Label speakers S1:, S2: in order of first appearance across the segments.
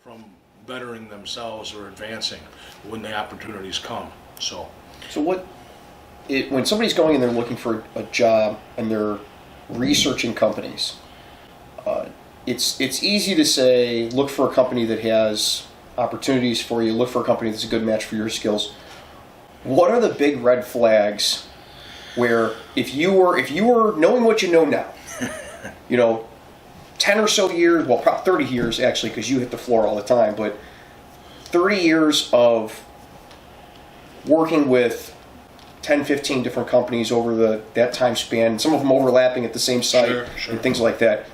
S1: from bettering themselves or advancing when the opportunities come. So
S2: when somebody's going and they're looking for a job and they're researching companies, it's easy to say, look for a company that has opportunities for you, look for a company that's a good match for your skills. What are the big red flags where if you were knowing what you know now, 10 or so years, well, probably 30 years actually, because you hit the floor all the time, but 30 years of working with 10, 15 different companies over that time span, some of them overlapping at the same site,
S1: Sure.
S2: and things like that.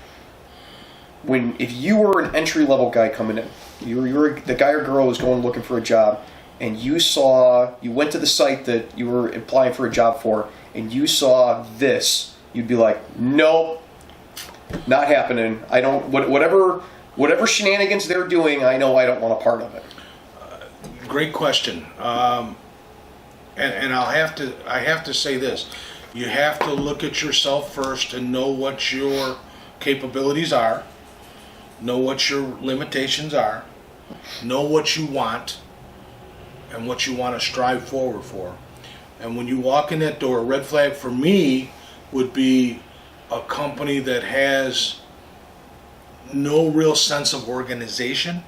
S2: If you were an entry-level guy coming in, you were the guy or girl who's going looking for a job, and you went to the site that you were applying for a job for, and you saw this, you'd be like, nope, not happening. I don't, whatever shenanigans they're doing, I know I don't want a part of it.
S1: Great question. And I have to say this. You have to look at yourself first and know what your capabilities are, know what your limitations are, know what you want and what you want to strive forward for. And when you walk in that door, a red flag for me would be a company that has no real sense of organization,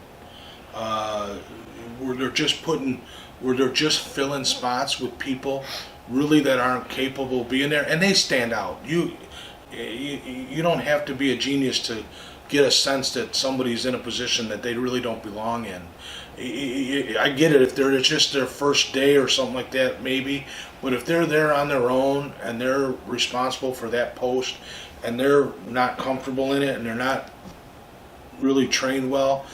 S1: where they're just filling spots with people really that aren't capable of being there, and they stand out. You don't have to be a genius to get a sense that somebody's in a position that they really don't belong in. I get it if it's just their first day or something like that, maybe, but if they're there on their own and they're responsible for that post and they're not comfortable in it and they're not really trained well,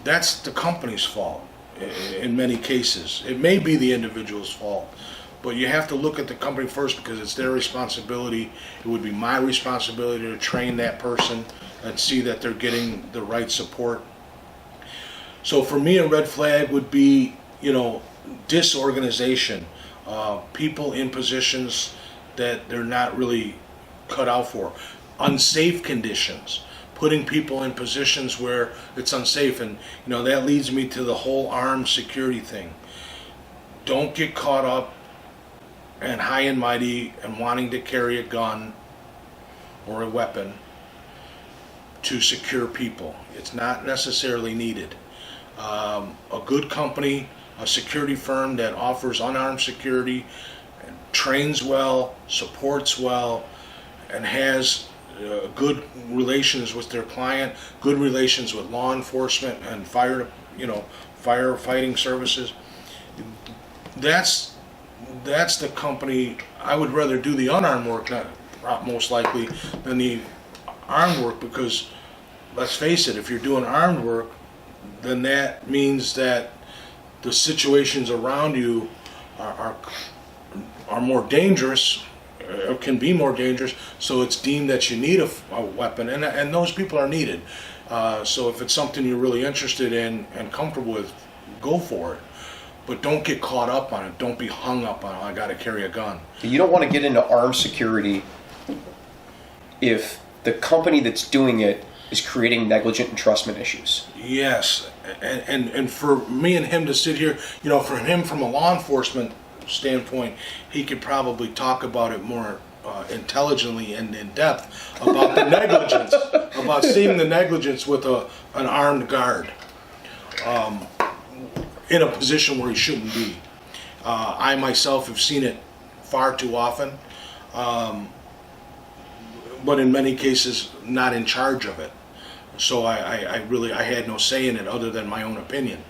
S1: that's the company's fault in many cases. It may be the individual's fault, but you have to look at the company first because it's their responsibility. It would be my responsibility to train that person and see that they're getting the right support. So for me, a red flag would be, disorganization, people in positions that they're not really cut out for, unsafe conditions, putting people in positions where it's unsafe. And that leads me to the whole armed security thing. Don't get caught up and high and mighty and wanting to carry a gun or a weapon to secure people. It's not necessarily needed. A good company, a security firm that offers unarmed security, trains well, supports well, and has good relations with their client, good relations with law enforcement and firefighting services. That's the company. I would rather do the unarmed work, most likely, than the armed work, because let's face it, if you're doing armed work, then that means that the situations around you are more dangerous, or can be more dangerous, so it's deemed that you need a weapon, and those people are needed. So if it's something you're really interested in and comfortable with, go for it. But don't get caught up on it. Don't be hung up on, I got to carry a gun.
S2: You don't want to get into armed security if the company that's doing it is creating negligent entrustment issues.
S1: Yes, and for me and him to sit here, for him from a law enforcement standpoint, he could probably talk about it more intelligently and in depth about the negligence, about seeing the negligence with an armed guard in a position where he shouldn't be. I myself have seen it far too often, but in many cases not in charge of it. So I had no say in it other than my own opinion.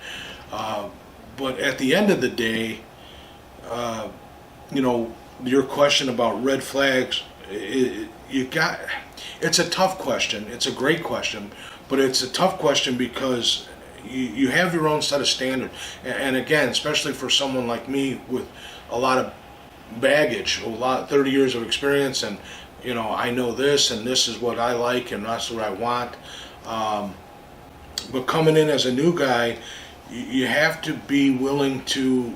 S1: But at the end of the day, your question about red flags, it's a tough question. It's a great question, but it's a tough question because you have your own set of standards. And again, especially for someone like me with a lot of baggage, 30 years of experience, and I know this and this is what I like and that's what I want. But coming in as a new guy, you have to be willing to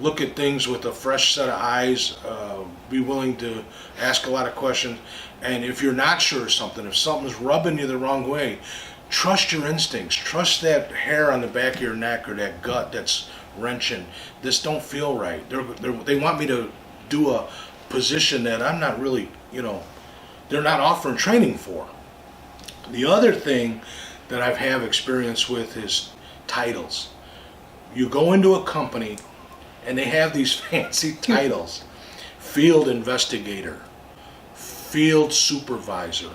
S1: look at things with a fresh set of eyes, be willing to ask a lot of questions, and if you're not sure of something, if something's rubbing you the wrong way, trust your instincts. Trust that hair on the back of your neck or that gut that's wrenching. This don't feel right. They want me to do a position that I'm not really, they're not offering training for. The other thing that I've have experience with is titles. You go into a company and they have these fancy titles. Field investigator, field supervisor.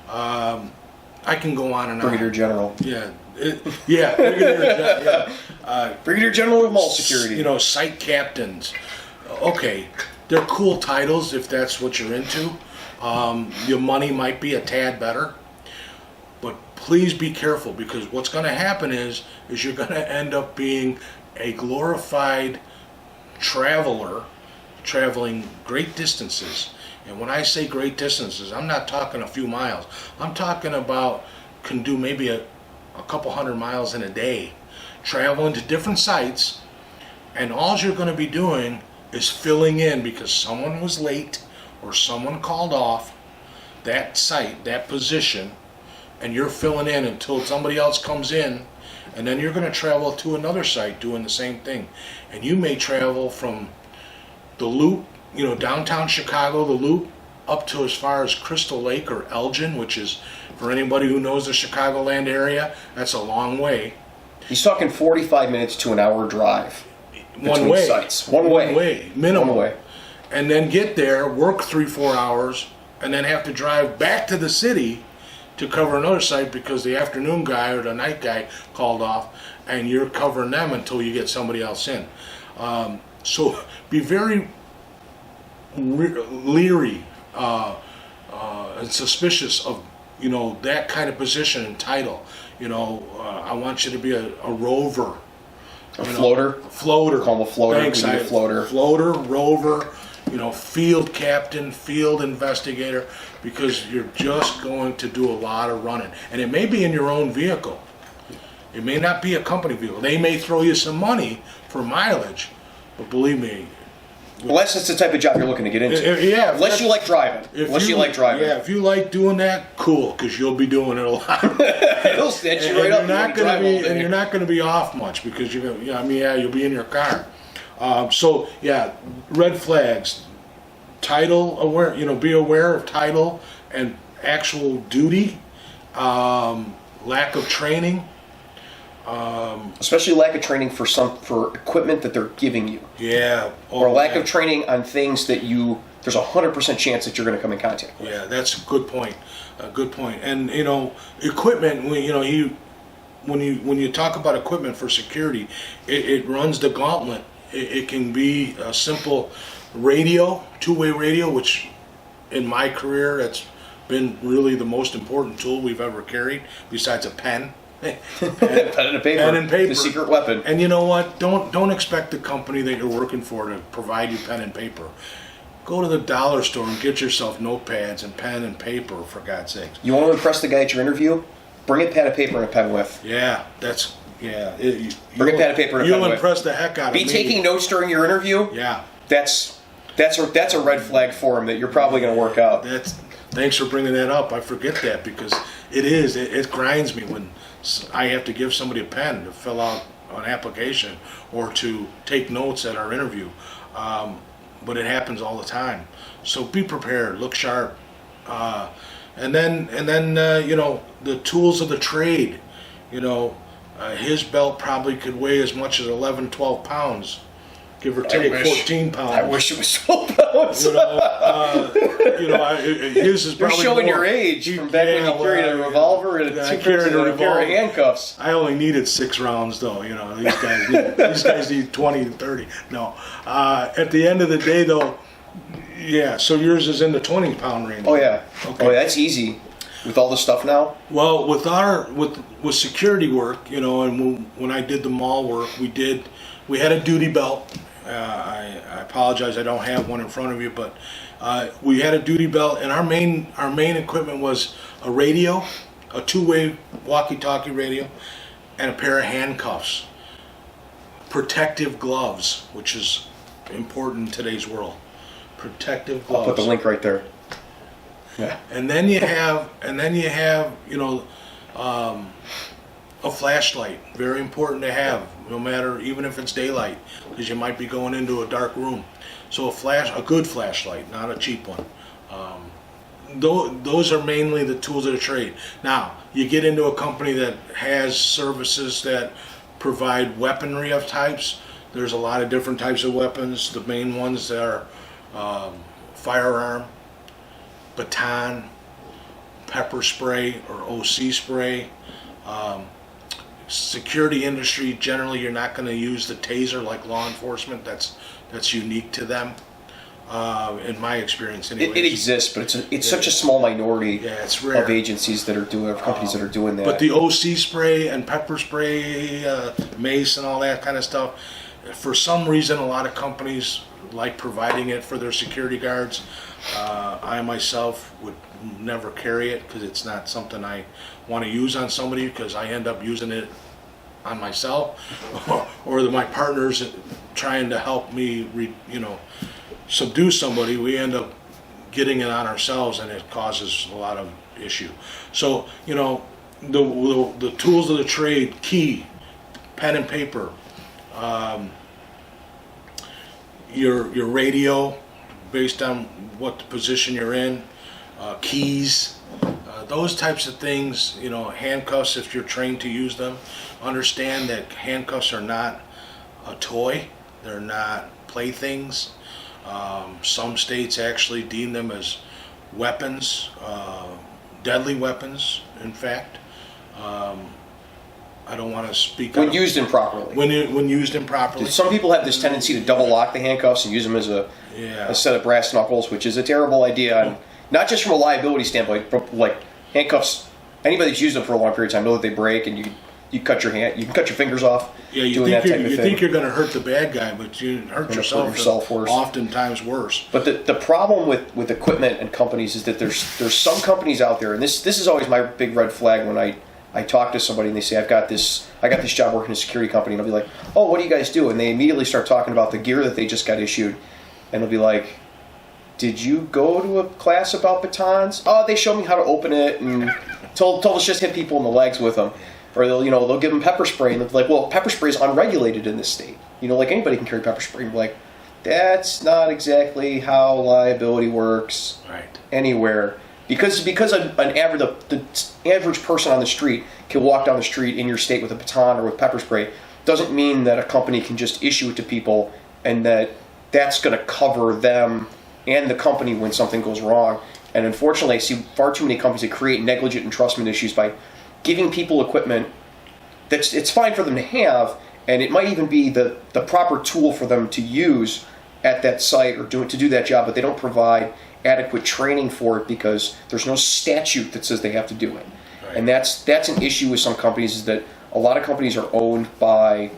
S1: I can go on and on.
S2: Brigadier General.
S1: Yeah. Brigadier,
S2: Brigadier General of Mall Security.
S1: Site captains. Okay, they're cool titles if that's what you're into. Your money might be a tad better. But please be careful, because what's going to happen is you're going to end up being a glorified traveler, traveling great distances. And when I say great distances, I'm not talking a few miles. I'm talking about can do maybe a couple 100 miles in a day, traveling to different sites, and all you're going to be doing is filling in because someone was late or someone called off that site, that position, and you're filling in until somebody else comes in, and then you're going to travel to another site doing the same thing. And you may travel from the Loop, downtown Chicago, the Loop, up to as far as Crystal Lake or Elgin, which is, for anybody who knows the Chicagoland area, that's a long way.
S2: He's talking 45 minutes to an hour drive.
S1: One way.
S2: Sites. One way.
S1: Minimum.
S2: One way.
S1: And then get there, work 3-4 hours, and then have to drive back to the city to cover another site because the afternoon guy or the night guy called off, and you're covering them until you get somebody else in. So be very leery and suspicious of that kind of position and title. I want you to be a rover,
S2: Floater.
S1: Floater.
S2: Call him a floater.
S1: Thanks,
S2: We need a floater.
S1: Floater, rover, field captain, field investigator, because you're just going to do a lot of running. And it may be in your own vehicle. It may not be a company vehicle. They may throw you some money for mileage, but believe me.
S2: Unless it's the type of job you're looking to get into.
S1: Yeah.
S2: Unless you like driving.
S1: Yeah, if you like doing that, cool, because you'll be doing it a lot.
S2: It'll set you right up.
S1: You're not going to be off much because you'll be in your car. Red flags. Title aware, be aware of title and actual duty. Lack of training.
S2: Especially lack of training for equipment that they're giving you.
S1: Yeah.
S2: Or lack of training on things that there's a 100% chance that you're going to come in contact with.
S1: Yeah, that's a good point. And equipment. When you talk about equipment for security, it runs the gauntlet. It can be a simple radio, two-way radio, which in my career that's been really the most important tool we've ever carried, besides a pen.
S2: Pen and paper. The secret weapon.
S1: And you know what? Don't expect the company that you're working for to provide you pen and paper. Go to the dollar store and get yourself notepads and pen and paper, for God's sakes.
S2: You want to impress the guy at your interview? Bring a pad of paper and a pen with.
S1: Yeah,
S2: Bring a pad of paper and a pen with.
S1: You'll impress the heck out of me.
S2: Be taking notes during your interview?
S1: Yeah.
S2: That's a red flag for him that you're probably going to work out.
S1: Thanks for bringing that up. I forget that because it grinds me when I have to give somebody a pen to fill out an application or to take notes at our interview. But it happens all the time. So be prepared, look sharp. And then the tools of the trade. His belt probably could weigh as much as 11, 12 pounds. Give or take 14 pounds.
S2: I wish it was 12 pounds.
S1: His is probably
S2: You're showing
S1: more.
S2: your age from back when you carried a revolver and a pair of handcuffs.
S1: I only needed 6 rounds, though. These guys need 20 and 30. No. At the end of the day, though, yeah. So yours is in the 20-pound range.
S2: Oh yeah.
S1: Okay.
S2: Oh, yeah, that's easy. With all the stuff now.
S1: Well, with security work, and when I did the mall work, we had a duty belt. I apologize, I don't have one in front of you, but we had a duty belt, and our main equipment was a radio, a two-way walkie-talkie radio, and a pair of handcuffs. Protective gloves, which is important in today's world. Protective gloves.
S2: I'll put the link right there. Yeah.
S1: And then you have, A flashlight, very important to have, no matter, even if it's daylight, because you might be going into a dark room. So a good flashlight, not a cheap one. Those are mainly the tools of the trade. Now, you get into a company that has services that provide weaponry of types. There's a lot of different types of weapons. The main ones are firearm, baton, pepper spray or OC spray. Security industry, generally you're not going to use the taser like law enforcement. That's unique to them, in my experience anyway.
S2: It exists, but it's such a small minority
S1: it's rare.
S2: of agencies that are doing, of companies that are doing that.
S1: But the OC spray and pepper spray, mace and all that kind of stuff, for some reason a lot of companies like providing it for their security guards. I myself would never carry it because it's not something I want to use on somebody, because I end up using it on myself or my partners trying to help me subdue somebody. We end up getting it on ourselves and it causes a lot of issue. So the tools of the trade, key, pen and paper, your radio based on what the position you're in, keys, those types of things, handcuffs if you're trained to use them. Understand that handcuffs are not a toy, they're not playthings. Some states actually deem them as weapons, deadly weapons, in fact. I don't want to speak
S2: when used improperly.
S1: When used improperly.
S2: Some people have this tendency to double lock the handcuffs and use them as a set of brass knuckles, which is a terrible idea. And not just from a liability standpoint, but like handcuffs. Anybody that's used them for a long period of time know that they break, and you cut your hand, you can cut your fingers off.
S1: Yeah, you think you're going to hurt the bad guy, but you hurt yourself worse. Oftentimes worse.
S2: But the problem with equipment and companies is that there's some companies out there, and this is always my big red flag when I talk to somebody and they say, I got this job working in a security company, and I'll be like, oh, what do you guys do? And they immediately start talking about the gear that they just got issued, and they'll be like, did you go to a class about batons? Oh, they showed me how to open it and told us just hit people in the legs with them. Or they'll give them pepper spray, and they're like, well, pepper spray is unregulated in this state. Like anybody can carry pepper spray. Like, that's not exactly how liability works anywhere. Because the average person on the street can walk down the street in your state with a baton or with pepper spray, doesn't mean that a company can just issue it to people and that's going to cover them and the company when something goes wrong. And unfortunately, I see far too many companies that create negligent entrustment issues by giving people equipment it's fine for them to have, and it might even be the proper tool for them to use at that site or to do that job, but they don't provide adequate training for it because there's no statute that says they have to do it. Right. And that's an issue with some companies, is that a lot of companies are owned by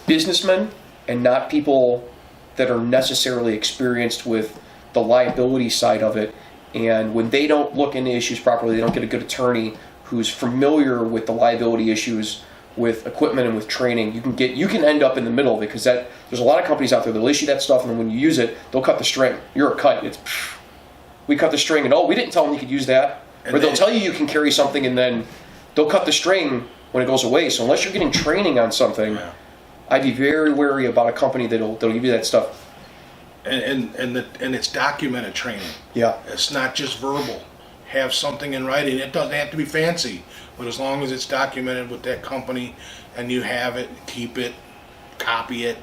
S2: businessmen and not people that are necessarily experienced with the liability side of it. And when they don't look into issues properly, they don't get a good attorney who's familiar with the liability issues with equipment and with training. You can end up in the middle, because there's a lot of companies out there that'll issue that stuff, and then when you use it, they'll cut the string. You're a cut. We cut the string, and we didn't tell them you could use that. Or they'll tell you can carry something, and then they'll cut the string when it goes away. So unless you're getting training on something, I'd be very wary about a company that'll give you that stuff.
S1: And it's documented training.
S2: Yeah.
S1: It's not just verbal. Have something in writing. It doesn't have to be fancy, but as long as it's documented with that company and you have it, keep it, copy it,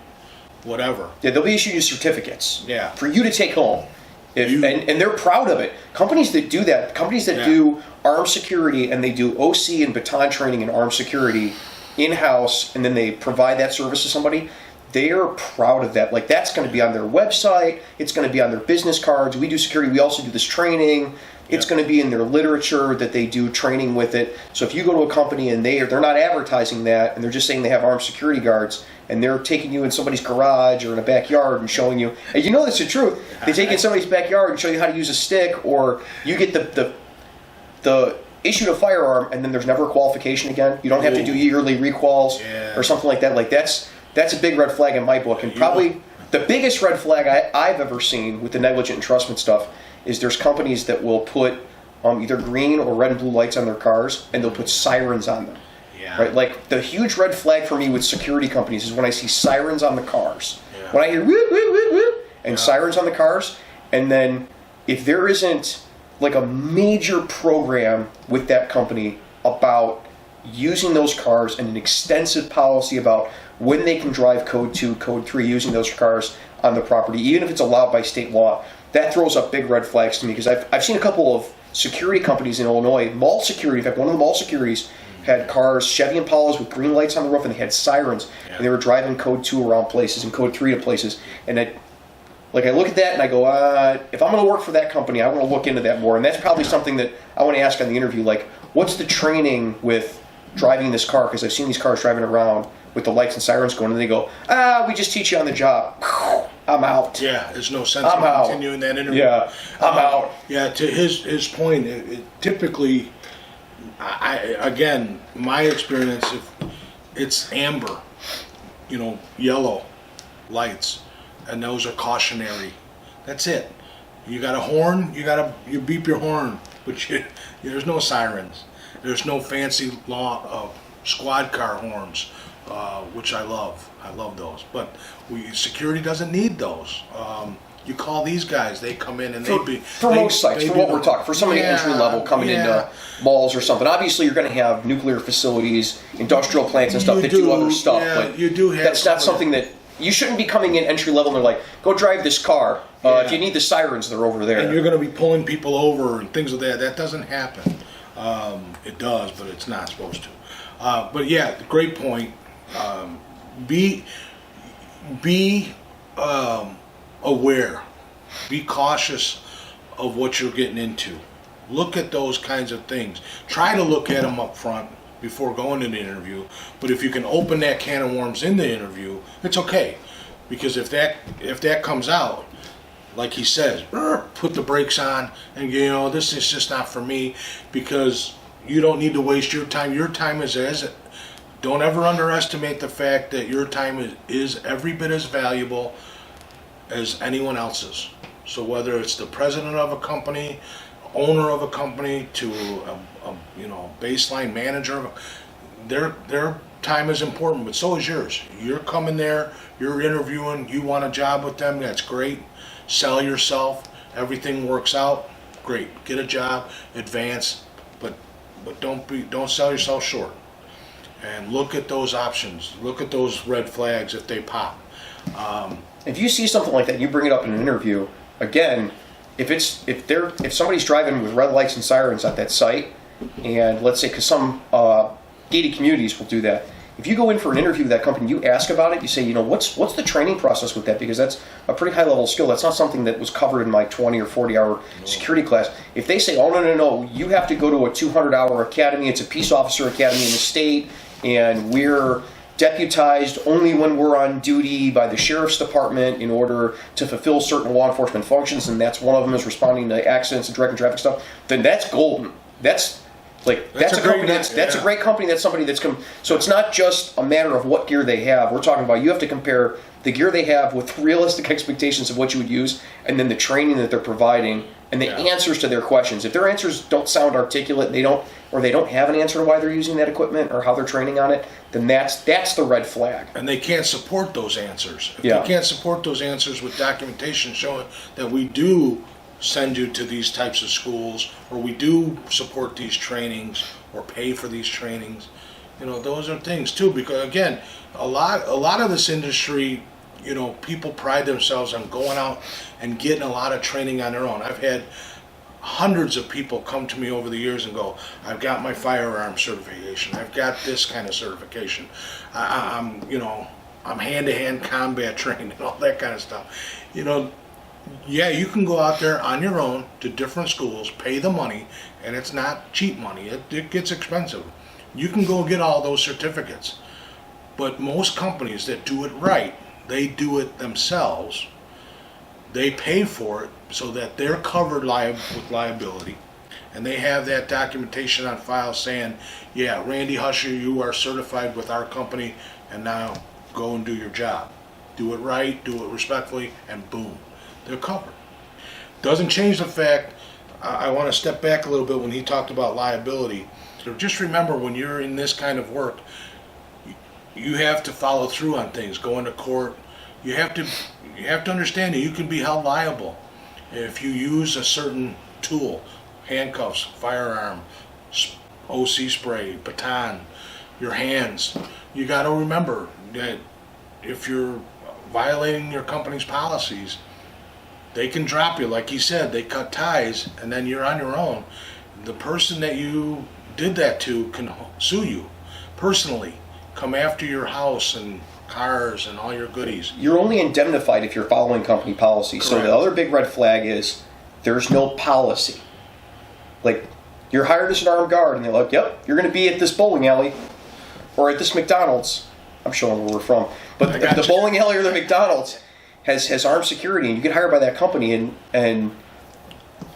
S1: whatever.
S2: Yeah, they'll be issued you certificates.
S1: Yeah.
S2: For you to take home. And they're proud of it. Companies that do that, do armed security, and they do OC and baton training and armed security in-house, and then they provide that service to somebody, they are proud of that. Like, that's going to be on their website. It's going to be on their business cards. We do security. We also do this training. It's going to be in their literature that they do training with it. So if you go to a company and they're not advertising that, and they're just saying they have armed security guards, and they're taking you in somebody's garage or in a backyard and showing you, and you know that's the truth. They take you in somebody's backyard and show you how to use a stick, or you get the issued a firearm, and then there's never a qualification again. You don't have to do yearly requals or something like that. Like, that's a big red flag in my book, and probably the biggest red flag I've ever seen with the negligent entrustment stuff is there's companies that will put either green or red and blue lights on their cars, and they'll put sirens on them.
S1: Yeah.
S2: Right? Like, the huge red flag for me with security companies is when I see sirens on the cars.
S1: Yeah.
S2: When I hear whoop, whoop, whoop, whoop, and sirens on the cars, and then if there isn't like a major program with that company about using those cars and an extensive policy about when they can drive code 2, code 3 using those cars on the property, even if it's allowed by state law, that throws up big red flags to me, because I've seen a couple of security companies in Illinois, mall security, in fact one of the mall securities had cars, Chevy Impalas with green lights on the roof, and they had sirens, and they were driving code 2 around places and code 3 to places, and I look at that and I go, if I'm going to work for that company, I want to look into that more, and that's probably something that I want to ask on the interview, like, what's the training with driving this car, because I've seen these cars driving around with the lights and sirens going, and they go, we just teach you on the job. I'm out.
S1: Yeah, there's no sense
S2: I'm
S1: in
S2: out.
S1: continuing that interview.
S2: Yeah, I'm out.
S1: Yeah, to his point, typically, again, my experience, if it's amber, yellow lights, and those are cautionary. That's it. You got a horn, you beep your horn, but there's no sirens. There's no fancy squad car horns, which I love. I love those. But security doesn't need those. You call these guys, they come in and
S2: for most sites, for what we're talking, for somebody entry level coming into malls or something. Obviously, you're going to have nuclear facilities, industrial plants, and stuff that do other stuff.
S1: Yeah,
S2: but
S1: you do have.
S2: That's not something that you shouldn't be coming in entry level and they're like, go drive this car. If you need the sirens, they're over there.
S1: And you're going to be pulling people over and things like that. That doesn't happen. It does, but it's not supposed to. But yeah, great point. Be aware. Be cautious of what you're getting into. Look at those kinds of things. Try to look at them up front before going to the interview. But if you can open that can of worms in the interview, it's okay. Because if that comes out, like he says, put the brakes on and this is just not for me, because you don't need to waste your time. Your time is don't ever underestimate the fact that your time is every bit as valuable as anyone else's. So whether it's the president of a company, owner of a company, to a baseline manager, their time is important, but so is yours. You're coming there, you're interviewing, you want a job with them, that's great. Sell yourself, everything works out, great. Get a job, advance, but don't sell yourself short. And look at those options. Look at those red flags if they pop.
S2: If you see something like that, you bring it up in an interview. Again, if somebody's driving with red lights and sirens at that site, and let's say, because some gated communities will do that. If you go in for an interview with that company, you ask about it. You say, what's the training process with that? Because that's a pretty high level skill. That's not something that was covered in my 20 or 40 hour security class. If they say, oh no, you have to go to a 200-hour academy. It's a peace officer academy in the state, and we're deputized only when we're on duty by the sheriff's department in order to fulfill certain law enforcement functions, and that's one of them is responding to accidents and directing traffic stuff. Then that's golden. That's a company. That's a great company. That's somebody that's come. So it's not just a matter of what gear they have. We're talking about you have to compare the gear they have with realistic expectations of what you would use, and then the training that they're providing and the answers to their questions. If their answers don't sound articulate, they don't have an answer to why they're using that equipment or how they're training on it, then that's the red flag.
S1: And they can't support those answers. If they can't support those answers with documentation showing that we do send you to these types of schools, or we do support these trainings or pay for these trainings, those are things too, because again, a lot of this industry, people pride themselves on going out and getting a lot of training on their own. I've had hundreds of people come to me over the years and go, I've got my firearm certification, I've got this kind of certification, I'm hand-to-hand combat trained and all that kind of stuff. Yeah, you can go out there on your own to different schools, pay the money, and it's not cheap money. It gets expensive. You can go get all those certificates. But most companies that do it right, they do it themselves. They pay for it so that they're covered with liability. And they have that documentation on file saying, yeah, Randy Husher, you are certified with our company, and now go and do your job. Do it right, do it respectfully, and boom. They're covered. Doesn't change the fact I want to step back a little bit when he talked about liability. So just remember, when you're in this kind of work, you have to follow through on things, go into court. You have to understand that you can be held liable if you use a certain tool, handcuffs, firearm, OC spray, baton, your hands. You got to remember that if you're violating your company's policies, they can drop you. Like he said, they cut ties, and then you're on your own. The person that you did that to can sue you personally, come after your house and cars and all your goodies.
S2: You're only indemnified if you're following company policy.
S1: Correct.
S2: So the other big red flag is there's no policy. Like, you're hired as an armed guard, and they're like, yep, you're going to be at this bowling alley or at this McDonald's. I'm showing where we're from. But the bowling alley or the McDonald's has armed security, and you get hired by that company, and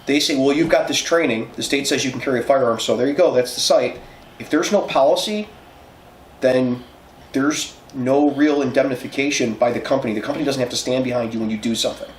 S2: they say, well, you've got this training. The state says you can carry a firearm, so there you go. That's the site. If there's no policy, then there's no real indemnification by the company. The company doesn't have to stand behind you when you do something.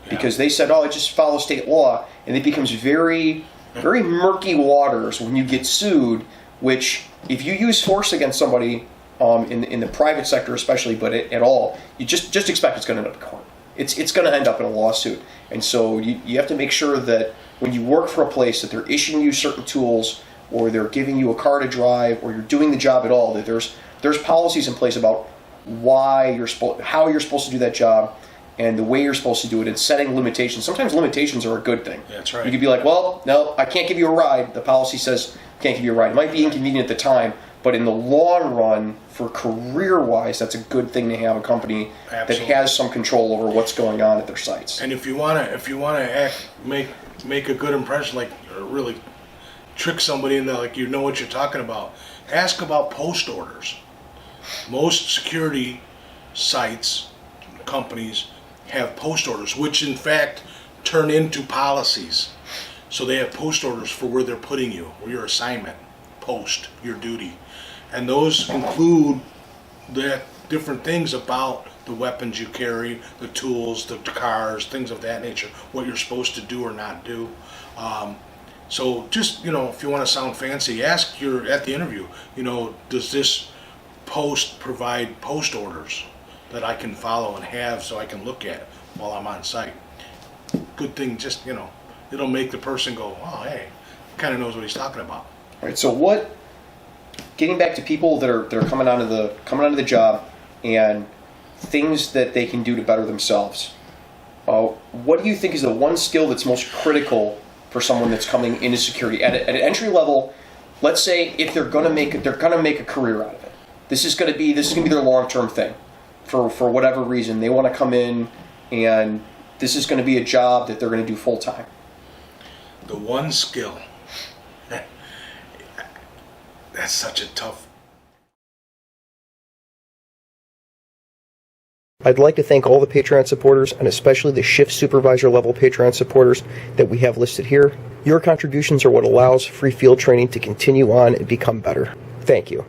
S2: Because they said, oh, just follow state law, and it becomes very, very murky waters when you get sued, which if you use force against somebody, in the private sector especially, but at all, you just expect it's going to end up in court. It's going to end up in a lawsuit. And so you have to make sure that when you work for a place that they're issuing you certain tools, or they're giving you a car to drive, or you're doing the job at all, that there's policies in place about how you're supposed to do that job, and the way you're supposed to do it, and setting limitations. Sometimes limitations are a good thing.
S1: That's right.
S2: You could be like, well, no, I can't give you a ride. The policy says I can't give you a ride. It might be inconvenient at the time, but in the long run, for career-wise, that's a good thing to have a company that has some control over what's going on at their sites.
S1: And if you wanna make a good impression, like, or really trick somebody into, like, you know what you're talking about, ask about post orders. Most security sites, companies, have post orders, which in fact turn into policies. So they have post orders for where they're putting you, or your assignment, post, your duty. And those include the different things about the weapons you carry, the tools, the cars, things of that nature, what you're supposed to do or not do. So just, if you want to sound fancy, ask at the interview, does this post provide post orders that I can follow and have so I can look at while I'm on site? Good thing, just, it'll make the person go, oh, hey, kind of knows what he's talking about.
S2: All right, so getting back to people that are coming onto the job and things that they can do to better themselves, what do you think is the one skill that's most critical for someone that's coming into security at an entry level? Let's say if they're going to make a career out of it, this is going to be their long-term thing. For whatever reason, they want to come in, and this is going to be a job that they're going to do full time.
S1: The one skill. That's such a tough.
S2: I'd like to thank all the Patreon supporters, and especially the shift supervisor level Patreon supporters that we have listed here. Your contributions are what allows free field training to continue on and become better. Thank you.